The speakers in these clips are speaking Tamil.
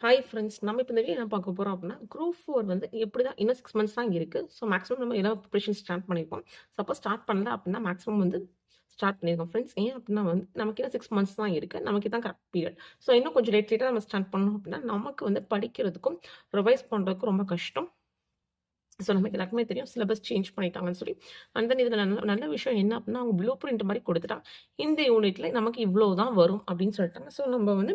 Hi friends. நம்ம இப்போ இந்த வீடியோ என்ன பார்க்க போறோம் அப்படின்னா, குரூப் 4 வந்து எப்படி தான் இன்னும் 6 மந்த்ஸ் தான் இருக்கு. ஸோ மேக்ஸிமம் நம்ம எல்லாம் ப்ரிப்பரேஷன் ஸ்டார்ட் பண்ணியிருப்போம். சப்போஸ் ஸ்டார்ட் பண்ணல அப்படின்னா மேக்ஸிமம் வந்து ஸ்டார்ட் பண்ணியிருக்கோம் ஃப்ரெண்ட்ஸ். ஏன் அப்படின்னா வந்து நமக்கு இன்னும் 6 மந்த்ஸ் தான் இருக்கு. நமக்கு இதான் கரெக்ட் பீரியட். ஸோ இன்னும் கொஞ்சம் லேட்டா நம்ம ஸ்டார்ட் பண்ணோம் அப்படின்னா, நமக்கு வந்து படிக்கிறதுக்கும், ரிவைஸ் பண்றதுக்கும் ரொம்ப கஷ்டம். ஸோ நமக்கு எல்லாருக்குமே தெரியும் சிலபஸ் சேஞ்ச் பண்ணிட்டாங்கன்னு சொல்லி. அண்ட் தென் இதில நல்ல நல்ல விஷயம் என்ன அப்படின்னா, அவங்க ப்ளூ பிரிண்ட் மாரி குடுத்துட்டாங்க. இந்த யூனிட்ல நமக்கு இவ்வளோ தான் வரும் அப்படின்னு சொல்லிட்டாங்க. ஸோ நம்ம வந்து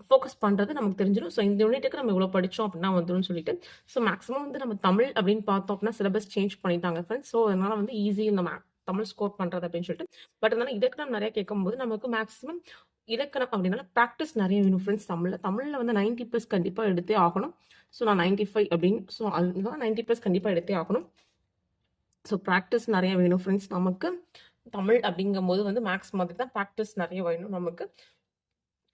ஃபோக்கஸ் பண்றது நமக்கு தெரிஞ்சிரும். ஸோ இந்த யூனிட்டுக்கு நம்ம இவ்வளோ படிச்சோம் அப்படின்னா வந்துரும்னு சொல்லிட்டு. ஸோ மேக்ஸிமம் வந்து நம்ம தமிழ் அப்படின்னு பார்த்தோம் அப்படின்னா சிலபஸ் சேஞ்ச் பண்ணிட்டாங்க ஃப்ரெண்ட்ஸ். ஸோ அதனால வந்து ஈஸி இந்த தமிழ் ஸ்கோர் பண்றது அப்படின்னு சொல்லிட்டு. பட் இருந்தாலும் இலக்கணம் நிறைய கேட்கும்போது நமக்கு மேக்ஸிமம் இலக்கணம் அப்படின்னால பிராக்டிஸ் நிறைய வேணும் ஃப்ரெண்ட்ஸ் தமிழ்ல. தமிழ்ல வந்து 90+ கண்டிப்பா எடுத்தே ஆகணும். ஸோ நான் 95 அப்படின்னு ஸோ அதுதான் 90+ கண்டிப்பா எடுத்தே ஆகணும். ஸோ பிராக்டிஸ் நிறைய வேணும் ஃப்ரெண்ட்ஸ் நமக்கு. தமிழ் அப்படிங்கும்போது வந்து மேக்ஸ் மாதிரி தான் பிராக்டிஸ் நிறைய வேணும் நமக்கு.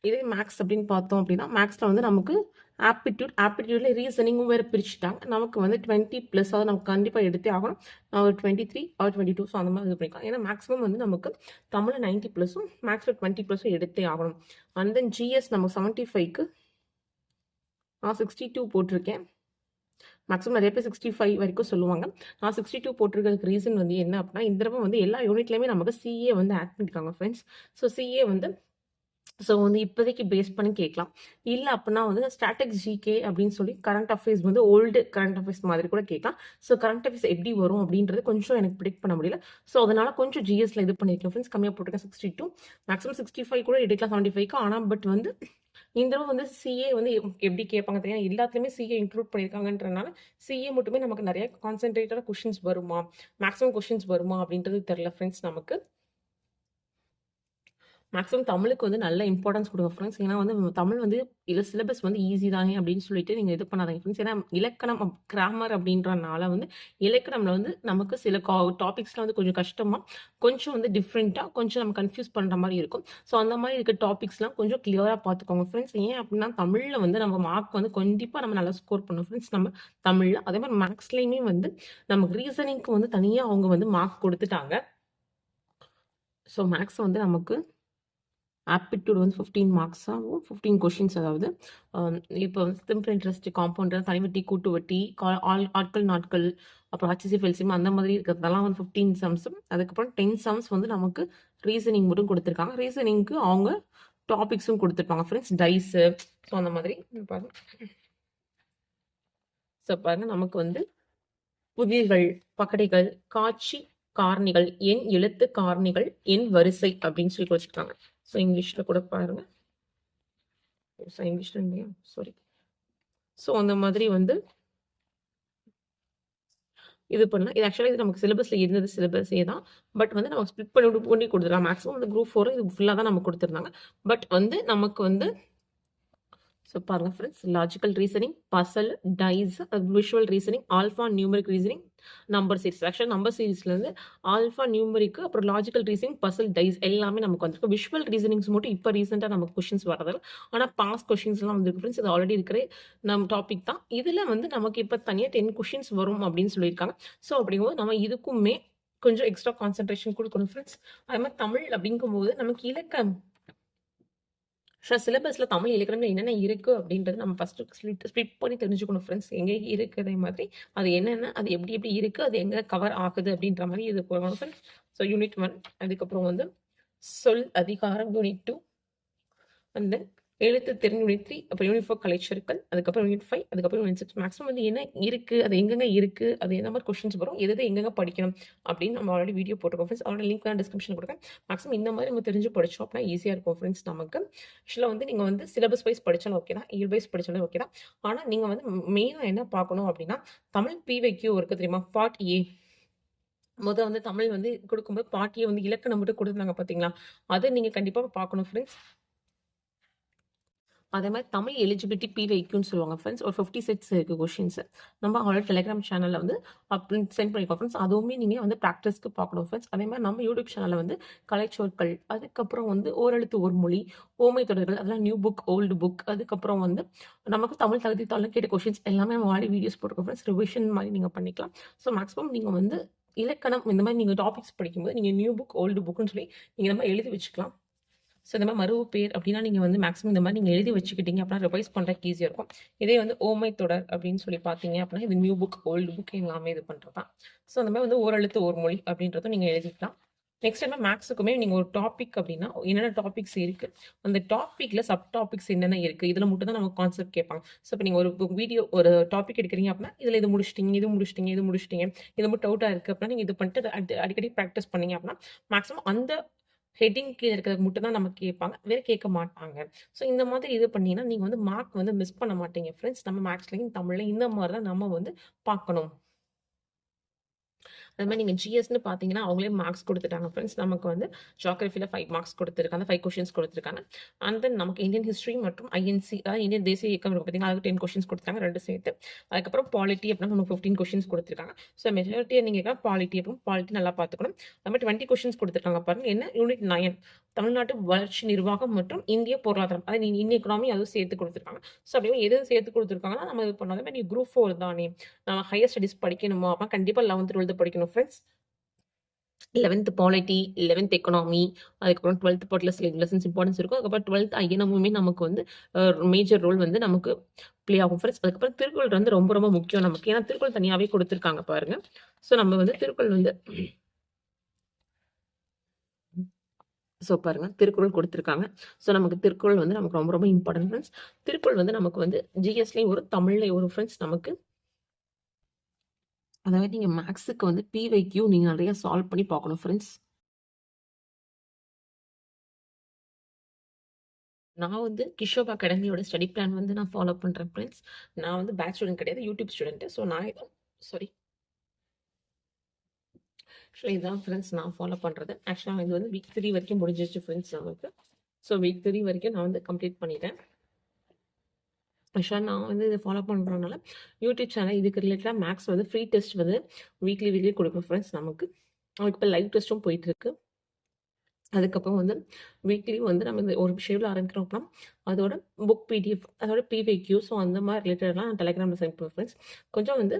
இதே மேக்ஸ் அப்படின்னு பார்த்தோம் அப்படின்னா, மேக்ஸ்ல வந்து நமக்கு ஆப்டிடியூட்ல ரீசனிங்கும் வேற பிரிச்சுட்டாங்க. நமக்கு வந்து 20+ அதாவது நமக்கு கண்டிப்பா எடுத்தே ஆகணும். நான் ஒரு 23 ஆர் 22 ஸோ அந்த மாதிரி இது பண்ணிக்கலாம். ஏன்னா மேக்ஸிமம் வந்து நமக்கு தமிழ்ல 90+ம் மேக்ஸ்ல 20+ம் எடுத்தே ஆகணும். அண்ட் தென் ஜிஎஸ் நமக்கு 75க்கு நான் 62 போட்டிருக்கேன். மேக்ஸிமம் நிறைய பேர் 65 வரைக்கும் சொல்லுவாங்க. நான் 62 போட்டிருக்கிறதுக்கு ரீசன் வந்து என்ன அப்படின்னா, இந்த தடவை வந்து எல்லா யூனிட்லயுமே நமக்கு சிஏ வந்து ஆட் பண்ணியிருக்காங்க ஃப்ரெண்ட்ஸ். ஸோ சிஏ வந்து வந்து இப்போதைக்கு பேஸ் பண்ணி கேட்கலாம். இல்ல அப்படின்னா வந்து ஸ்டாட்டிக்ஸ் ஜிகே அப்படின்னு சொல்லி கரண்ட் அஃபேர்ஸ் வந்து ஓல்டு கரண்ட் அஃபேர்ஸ் மாதிரி கூட கேட்கலாம். ஸோ கரண்ட் அஃபேர்ஸ் எப்படி வரும் அப்படின்றது கொஞ்சம் எனக்கு ப்ரிடிக்ட் பண்ண முடியல. ஸோ அதனால கொஞ்சம் ஜிஎஸ்ல இது பண்ணியிருக்கேன் ஃப்ரெண்ட்ஸ். கம்மியாக போட்டிருக்கேன் 62. மேக்ஸிமம் 65 கூட எடுக்கலாம் 75க்கு. ஆனால் பட் வந்து இந்த தடவை வந்து சிஏ வந்து எப்படி கேட்பாங்க தெரியும். எல்லாத்துலயுமே சிஏ இன்க்ளூட் பண்ணியிருக்காங்கன்றனால சிஏ மட்டுமே நமக்கு நிறைய கான்சென்ட்ரேட்டடாக கொஷின்ஸ் வருமா, மேக்ஸிமம் கொஷின்ஸ் வருமா அப்படின்றது தெரியல ஃப்ரெண்ட்ஸ் நமக்கு. மேக்ஸிமம் தமிழுக்கு வந்து நல்ல இம்பார்ட்டன்ஸ் கொடுங்க ஃப்ரெண்ட்ஸ். ஏன்னா வந்து தமிழ் வந்து இல்லை சிலபஸ் வந்து ஈஸி தானே அப்படின்னு சொல்லிட்டு நீங்கள் இது பண்ணாதீங்க ஃப்ரெண்ட்ஸ். ஏன்னா இலக்கணம் கிராமர் அப்படின்றனால வந்து இலக்கணம்ல வந்து நமக்கு சில டாபிக்ஸ்லாம் வந்து கொஞ்சம் கஷ்டமாக, கொஞ்சம் வந்து டிஃப்ரெண்ட்டாக, கொஞ்சம் நம்ம கன்ஃபியூஸ் பண்ணுற மாதிரி இருக்கும். ஸோ அந்த மாதிரி இருக்க டாபிக்ஸ்லாம் கொஞ்சம் கிளியராக பார்த்துக்கோங்க ஃப்ரெண்ட்ஸ். ஏன் அப்படின்னா தமிழில் வந்து நம்ம மார்க் வந்து கண்டிப்பாக நம்ம நல்லா ஸ்கோர் பண்ணணும் ஃப்ரெண்ட்ஸ் நம்ம தமிழில். அதே மாதிரி மேக்ஸ்லேயுமே வந்து நமக்கு ரீசனிங்க்கு வந்து தனியாக அவங்க வந்து மார்க் கொடுத்துட்டாங்க. ஸோ மேக்ஸ் வந்து நமக்கு ஆப்டிடியூட் வந்து 15 மார்க்ஸாகவும் 15 கொஷின்ஸ் அதாவது இப்போ வந்து சிம்பிள் இன்ட்ரெஸ்ட், காம்பவுண்ட், தனிவட்டி, கூட்டு வட்டி, ஆட்கள் நாட்கள், அப்புறம் ஹச்சிசிஎஃப் எல்சிஎம் அந்த மாதிரி இருக்கிறதெல்லாம் வந்து 15 சம்ஸும், அதுக்கப்புறம் 10 சம்ஸ் வந்து நமக்கு ரீசனிங் மட்டும் கொடுத்துருக்காங்க. ரீசனிங்க்கு அவங்க டாபிக்ஸும் கொடுத்துருப்பாங்க ஃப்ரெண்ட்ஸ், டைஸு. ஸோ அந்த மாதிரி பாருங்க. ஸோ பாருங்க நமக்கு வந்து புதிர்கள், பகடைகள், காட்சி காரணிகள், எண் எழுத்து காரணிகள், எண் வரிசை அப்படின்னு சொல்லி வச்சிருக்காங்க. ஸோ இங்கிலீஷ்ல கூட பாருங்க. இங்கிலீஷ்ல இல்லையா, சாரி. ஸோ அந்த மாதிரி வந்து இது பண்ணலாம். இது ஆக்சுவலா இது நமக்கு சிலபஸ்ல இருந்தது சிலபஸே தான். பட் வந்து நமக்கு ஸ்பிளிட் பண்ணி கொடுத்துடலாம். மேக்ஸிமம் வந்து குரூப் 4 இது ஃபுல்லா தான் நமக்கு கொடுத்துருந்தாங்க. பட் வந்து நமக்கு வந்து ஸோ பாருங்க friends, logical reasoning, puzzle, dice, visual reasoning, alpha numeric reasoning, number series. ஆக்சுவலாக நம்பர் சீரிஸ்லேருந்து ஆல்ஃபா நியூமரிக்கு, அப்புறம் லாஜிக்கல் ரீசனிங், பசல், டைஸ் எல்லாமே நமக்கு வந்திருக்கு. விஷுவல் ரீசனிங்ஸ் மட்டும் இப்போ ரீசெண்டாக நமக்கு கொஷின்ஸ் வரதில்ல. ஆனால் பாஸ் கொஷின்ஸ்லாம் வந்துருக்கு ஃப்ரெண்ட்ஸ். இது ஆல்ரெடி இருக்கிற நம்ம டாபிக் தான். இதில் வந்து நமக்கு இப்போ தனியாக 10 கொஷின்ஸ் வரும் அப்படின்னு சொல்லியிருக்காங்க. ஸோ அப்படிங்கும்போது நம்ம இதுக்குமே கொஞ்சம் எக்ஸ்ட்ரா கான்சன்ட்ரேஷன் கொடுக்கணும் ஃப்ரெண்ட்ஸ். அதே மாதிரி தமிழ் அப்படிங்கும்போது நமக்கு இலக்கம் சிலபஸ்ல தமிழ் இலக்கணம்ல என்னென்ன இருக்கு அப்படின்றது நம்ம ஃபர்ஸ்ட் ஸ்பிளிட் பண்ணி தெரிஞ்சுக்கணும் ஃப்ரெண்ட்ஸ். எங்க இருக்கு அதே மாதிரி அது என்னென்ன, அது எப்படி எப்படி இருக்கு, அது எங்க கவர் ஆகுது அப்படின்ற மாதிரி இது போகணும் ஃப்ரெண்ட்ஸ். ஸோ யூனிட் 1, அதுக்கப்புறம் வந்து சொல் அதிகாரம் யூனிட் 2, அண்ட் தென் எழுத்து திறன் யூனிட் 3, அப்புறம் யூனிட் 4 கலைச்சொற்கள், அதுக்கப்புறம் யூனிட் 5, அதுக்கப்புறம் யூனிட் 6. மேக்ஸிமம் வந்து என்ன இருக்கு, அது எங்கெங்க இருக்கு, அது எந்த மாதிரி கொஸ்டின்ஸ் வரும், எது எங்கெங்க படிக்கணும் அப்படின்னு நம்ம ஆல்ரெடி வீடியோ போட்டிருக்கோம் ஃப்ரெண்ட்ஸ். அதோட லிங்க் நான் டிஸ்கிரிப்ஷன் கொடுக்குறேன். மேக்ஸிமம் இந்த மாதிரி நம்ம தெரிஞ்சு படிச்சோம் அப்படின்னா ஈஸியாக இருக்கும் ஃப்ரெண்ட்ஸ் நமக்கு. ஆக்சுவலாக வந்து நீங்கள் வந்து சிலபஸ் வைஸ் படித்தாலும் ஓகே தான், இயர் வைஸ் படித்தாலும் ஓகே தான். ஆனால் நீங்கள் வந்து மெயினாக என்ன பார்க்கணும் அப்படின்னா, தமிழ் பிவைக்யூ இருக்குது தெரியுமா, பார்ட் ஏ. வந்து தமிழ் வந்து கொடுக்கும்போது பாட்டியை வந்து இலக்கணம் மட்டும் கொடுத்துருந்தாங்க பார்த்தீங்களா, அதை நீங்கள் கண்டிப்பாக பார்க்கணும் ஃப்ரெண்ட்ஸ். அதே மாதிரி தமிழ் எலிஜிபிலிட்டி பிவைக்யூன்னு சொல்லுவாங்க ஃப்ரெண்ட்ஸ். ஒரு 50 செட்ஸ் இருக்குது கொஷின்ஸ். நம்ம ஆல்ரெடி டெலிகிராம் சேனலில் வந்து சென்ட் பண்ணியிருக்கோம் ஃப்ரெண்ட்ஸ். அதுவுமே நீங்கள் வந்து ப்ராக்டிஸ்க்கு பார்க்கணும் ஃப்ரெண்ட்ஸ். அதே மாதிரி நம்ம யூடியூப் சேனலில் வந்து கலைச்சொற்கள், அதுக்கப்புறம் வந்து ஓரெழுத்து ஒரு மொழி, ஓமை தொடர்கள், அதெல்லாம் நியூ புக், ஓல்டு புக், அதுக்கப்புறம் வந்து நமக்கு தமிழ் தகுதி தாளில் கேட்ட கொஷின்ஸ் எல்லாமே நம்ம ஆல்ரெடி வீடியோஸ் போட்டிருக்கோம் ஃப்ரெண்ட்ஸ். ரிவிஷன் மாதிரி நீங்கள் பண்ணிக்கலாம். ஸோ மேக்ஸிமம் நீங்கள் வந்து இலக்கணம் இந்த மாதிரி நீங்கள் டாபிக்ஸ் படிக்கும்போது நீங்கள் நியூ புக், ஓல்டு புக்குன்னு சொல்லி நீங்கள் நம்ம எழுதி வச்சுக்கலாம். ஸோ இந்த மாதிரி மருவு பேர் அப்படின்னா நீங்கள் வந்து மேக்ஸிமம் இந்த மாதிரி நீங்கள் எழுதி வச்சுக்கிட்டீங்க அப்படின்னா ரிவைஸ் பண்ணுறதுக்கு ஈஸியாக இருக்கும். இதே வந்து ஓமை தொடர் அப்படின்னு சொல்லி பார்த்தீங்க அப்படின்னா இது நியூ புக் ஓல்டு புக் எல்லாமே இது பண்ணுறது தான். ஸோ அந்த மாதிரி வந்து ஓரெழுத்து ஒரு மொழி அப்படின்றதும் நீங்கள் எழுதிக்கலாம். நெக்ஸ்ட் என்ன மேக்ஸுக்குமே நீங்கள் ஒரு டாபிக் அப்படின்னா என்னென்ன டாபிக்ஸ் இருக்குது, அந்த டாப்பிக்கில் சப் டாபிக்ஸ் என்னென்ன இருக்குது, இதில் மட்டும் தான் நமக்கு கான்செப்ட் கேட்பாங்க. ஸோ இப்போ நீங்கள் ஒரு வீடியோ ஒரு டாபிக் எடுக்கிறீங்க அப்படின்னா இதில் இது முடிச்சிட்டிங்க, இது முடிச்சிட்டிங்க, இது முடிச்சிட்டிங்க, இது மட்டும் டவுட்டாக இருக்குது அப்படின்னா நீங்கள் இது பண்ணிட்டு அடிக்கடி ப்ராக்டிஸ் பண்ணீங்க அப்படின்னா மேக்ஸிமம் அந்த ஹெட்டிங் கீழே இருக்கிறது மட்டும் தான் நமக்கு கேட்பாங்க, வேறு கேட்க மாட்டாங்க. ஸோ இந்த மாதிரி இது பண்ணீங்கன்னா நீங்கள் வந்து மார்க் வந்து மிஸ் பண்ண மாட்டீங்க ஃப்ரெண்ட்ஸ். நம்ம மேக்ஸ்லையும் தமிழ்லையும் இந்த மாதிரி தான் நம்ம வந்து பார்க்கணும். அது மாதிரி நீங்கள் ஜிஎஸ்ன்னு பார்த்தீங்கன்னா அவங்களே மார்க்ஸ் கொடுத்துட்டாங்க ஃப்ரெண்ட்ஸ். நமக்கு வந்து ஜியோகிரஃபியில் 5 மார்க்ஸ் கொடுத்துருக்காங்க, 5 கொஷின்ஸ் கொடுத்துருக்காங்க. அண்ட் தென் நமக்கு இந்தியன் ஹிஸ்ட்ரி மற்றும் ஐஎன்சி அதாவது இந்தியன் தேசிய இயக்கம் இருக்குது பார்த்தீங்கன்னா அதுக்கு 10 கொஷின்ஸ் கொடுத்துருக்காங்க 2 சேர்த்து. அதுக்கப்புறம் பாலிட்டி அப்படின்னா நமக்கு 15 கொஷின்ஸ் கொடுத்துருக்காங்க. ஸோ மெஜாரிட்டியாக நீங்கள் பாலிட்டி அப்படின்னு பாலிட்டி நல்லா பார்த்துக்கணும். அது மாதிரி 20 கொஷின்ஸ் கொடுத்துருக்காங்க பாருங்க. என்ன யூனிட் 9 தமிழ்நாட்டு வளர்ச்சி நிர்வாகம் மற்றும் இந்திய பொருளாதாரம் அதாவது இந்திய எக்கனாமி அதுவும் சேர்த்து கொடுத்துருக்காங்க. ஸோ அப்படியே எது சேர்த்து கொடுத்துருக்காங்கன்னா நம்ம இது பண்ணாத மாதிரி குரூப் 4 தானே நம்ம ஹையர் ஸ்டடீஸ் படிக்கணுமா அப்போ கண்டிப்பாக 11th 12th படிக்கணும் friends. 11th polity, 11th economy, அதுக்கப்புறம் 12th பொலிட்டிக்கல் லெசன்ஸ் இம்பார்ட்டன்ஸ் இருக்கும். அதுக்கப்புறம் 12th ஐஎன்எம்முமே நமக்கு வந்து மேஜர் ரோல் வந்து நமக்கு ப்ளே ஆகும் ஃப்ரெண்ட்ஸ். அதுக்கப்புறம் திருக்குறள் வந்து ரொம்ப ரொம்ப முக்கியம் நமக்கு. ஏன்னா திருக்குறள் தனியாகவே கொடுத்துருக்காங்க பாருங்க. ஸோ நம்ம வந்து திருக்குறள் வந்து பாருங்க திருக்குறள் கொடுத்துருக்காங்க. ஸோ நமக்கு திருக்குறள் வந்து நமக்கு ரொம்ப ரொம்ப இம்பார்ட்டன்ட் ஃப்ரெண்ட்ஸ். திருக்குறள் வந்து நமக்கு வந்து ஜிஎஸ்லேயும் ஒரு தமிழ்லையும் ஒரு ஃப்ரெண்ட்ஸ் நமக்கு. அதாவது நீங்கள் மேக்ஸுக்கு வந்து பிவைக்யூ நீங்கள் நிறைய சால்வ் பண்ணி பார்க்கணும் ஃப்ரெண்ட்ஸ். நான் வந்து கிஷோப் அகாடமியோட ஸ்டடி பிளான் வந்து நான் ஃபாலோ பண்ணுறேன் ஃப்ரெண்ட்ஸ். நான் வந்து பேட்ச் ஸ்டூடெண்ட் கிடையாது, யூடியூப் ஸ்டூடெண்ட்டு. ஸோ நான் சாரி ஆக்சுவலாக இதுதான் ஃப்ரெண்ட்ஸ் நான் ஃபாலோ பண்ணுறது. ஆக்சுவலாக இது வந்து வீக் 3 வரைக்கும் முடிஞ்சிச்சு ஃப்ரெண்ட்ஸ் நமக்கு. ஸோ வீக் 3 வரைக்கும் நான் வந்து கம்ப்ளீட் பண்ணிட்டேன். ஆக்சுவலாக நான் வந்து இதை ஃபாலோ பண்ணுறதுனால யூடியூப் சேனல் இதுக்கு ரிலேட்டடாக மேக்ஸ் வந்து ஃப்ரீ டெஸ்ட் வந்து வீக்லி கொடுப்பேன் ஃப்ரெண்ட்ஸ் நமக்கு. அதுக்கு இப்போ லைவ் டெஸ்ட்டும் போயிட்டுருக்கு. அதுக்கப்புறம் வந்து வீக்லி வந்து நம்ம இந்த ஒரு ஷெடியூல் ஆரம்பிக்கிறோம் அப்படின்னா அதோட புக் பிடிஎஃப் அதோட பிவிக்யூ ஸோ அந்த மாதிரி ரிலேட்டட்லாம் நான் டெலிகிராமில் சென்ட் பண்ணுவேன் ஃப்ரெண்ட்ஸ். கொஞ்சம் வந்து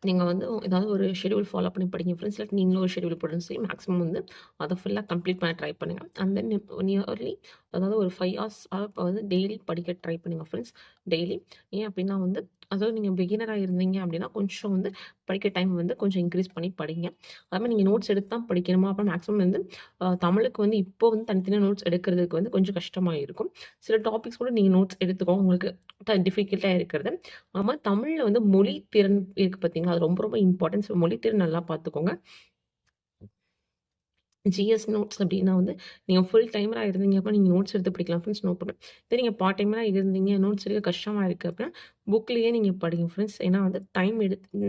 நீங்கள் வந்து ஏதாவது ஒரு ஷெடியூல் ஃபாலோ பண்ணி படிங்க ஃப்ரெண்ட்ஸ். இல்லை நீங்களும் ஒரு ஷெடியூல் போடுன்னு சொல்லி மேக்ஸிமம் வந்து அதை ஃபுல்லாக கம்ப்ளீட் பண்ண ட்ரை பண்ணுங்கள். அண்ட் தென் நியர்லி அதாவது ஒரு 5 hours இப்போ வந்து டெய்லி படிக்க ட்ரை பண்ணுங்கள் ஃப்ரெண்ட்ஸ். டெய்லி ஏன் அப்படின்னா வந்து அதாவது நீங்கள் பிகினராக இருந்தீங்க அப்படின்னா கொஞ்சம் வந்து படிக்க டைம் வந்து கொஞ்சம் இன்க்ரீஸ் பண்ணி படிங்க. அதுமாதிரி நீங்கள் நோட்ஸ் எடுத்து தான் படிக்கணுமா அப்புறம் மேக்ஸிமம் வந்து தமிழுக்கு வந்து இப்போ வந்து தனித்தனியாக நோட்ஸ் எடுக்கிறதுக்கு வந்து கொஞ்சம் கஷ்டமாக இருக்கும். சில டாபிக்ஸ் கூட நீங்கள் நோட்ஸ் எடுத்துக்கோங்க உங்களுக்கு டிஃபிகல்ட்டாக இருக்கிறது. ஆமாம் தமிழில் வந்து மொழி திறன் இருக்குது பார்த்தீங்களா அது ரொம்ப ரொம்ப இம்பார்ட்டன்ஸ். மொழி திறன் நல்லா பார்த்துக்கோங்க. ஜிஎஸ் நோட்ஸ் அப்படின்னா வந்து நீங்கள் ஃபுல் டைமராக இருந்தீங்க அப்படின்னா நீங்கள் நோட்ஸ் எடுத்து படிக்கலாம் ஃப்ரெண்ட்ஸ். No problem. இதே நீங்கள் பார்ட் டைமராக இருந்தீங்க நோட்ஸ் எடுக்க கஷ்டமாக இருக்குது அப்படின்னா புக்லேயே நீங்கள் படிங்க ஃப்ரெண்ட்ஸ். ஏன்னா வந்து டைம்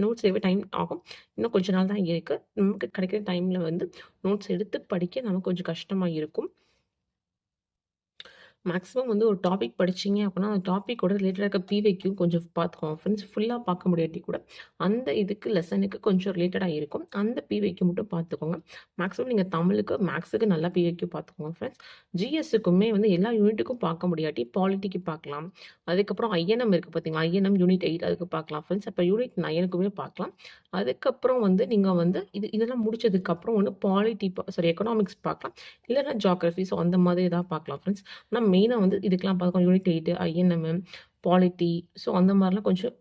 நோட்ஸ் எடுக்க டைம் ஆகும். இன்னும் கொஞ்ச நாள் தான் இருக்குது. நமக்கு கிடைக்கிற டைமில் வந்து நோட்ஸ் எடுத்து படிக்க நமக்கு கொஞ்சம் கஷ்டமாக இருக்கும். மேக்ஸிமம் வந்து ஒரு டாபிக் படிச்சிங்க அப்படின்னா அந்த டாப்பிக்கோட ரிலேட்டடாக இருக்க பிவைக்யூ கொஞ்சம் பார்த்துக்கோங்க ஃப்ரெண்ட்ஸ். ஃபுல்லாக பார்க்க முடியாட்டி கூட அந்த இதுக்கு லெசனுக்கு கொஞ்சம் ரிலேட்டடாக இருக்கும் அந்த பிவைக்யூ மட்டும் பார்த்துக்கோங்க. மேக்ஸிமம் நீங்கள் தமிழுக்கு மேக்ஸுக்கு நல்லா பிவைக்யூ பார்த்துக்கோங்க ஃப்ரெண்ட்ஸ். ஜிஎஸ்ஸுக்குமே வந்து எல்லா யூனிட்டுக்கும் பார்க்க முடியாட்டி பாலிட்டிக்கு பார்க்கலாம். அதுக்கப்புறம் ஐஎன்எம் இருக்குது பார்த்தீங்களா ஐஎன்எம் யூனிட் 8 அதுக்கு பார்க்கலாம் ஃப்ரெண்ட்ஸ். அப்போ யூனிட் 9க்குமே பார்க்கலாம். அதுக்கப்புறம் வந்து நீங்கள் வந்து இதெல்லாம் முடிச்சதுக்கப்புறம் ஒன்று பாலிட்டி எக்கனாமிக்ஸ் பார்க்கலாம். இல்லைன்னா ஜியோகிரஃபி ஸோ அந்த மாதிரி ஏதாவது பார்க்கலாம் ஃப்ரெண்ட்ஸ். ஆனால் மெயினாக வந்து இதுக்கெலாம் பார்த்துக்கோங்க யூனிட் 8 ஐஎன்எம் பாலிட்டி ஸோ அந்த மாதிரிலாம் கொஞ்சம்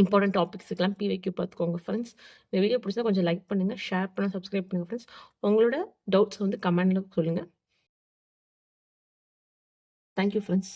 இம்பார்ட்டன்ட் டாபிக்ஸுக்கெலாம் பிவைக்யூ பார்த்துக்கோங்க ஃப்ரெண்ட்ஸ். இந்த வீடியோ பிடிச்சா கொஞ்சம் லைக் பண்ணுங்கள், ஷேர் பண்ணுங்கள், சப்ஸ்கிரைப் பண்ணுங்கள் ஃப்ரெண்ட்ஸ். உங்களோட டவுட்ஸ் வந்து கமெண்டில் சொல்லுங்கள். Thank you friends.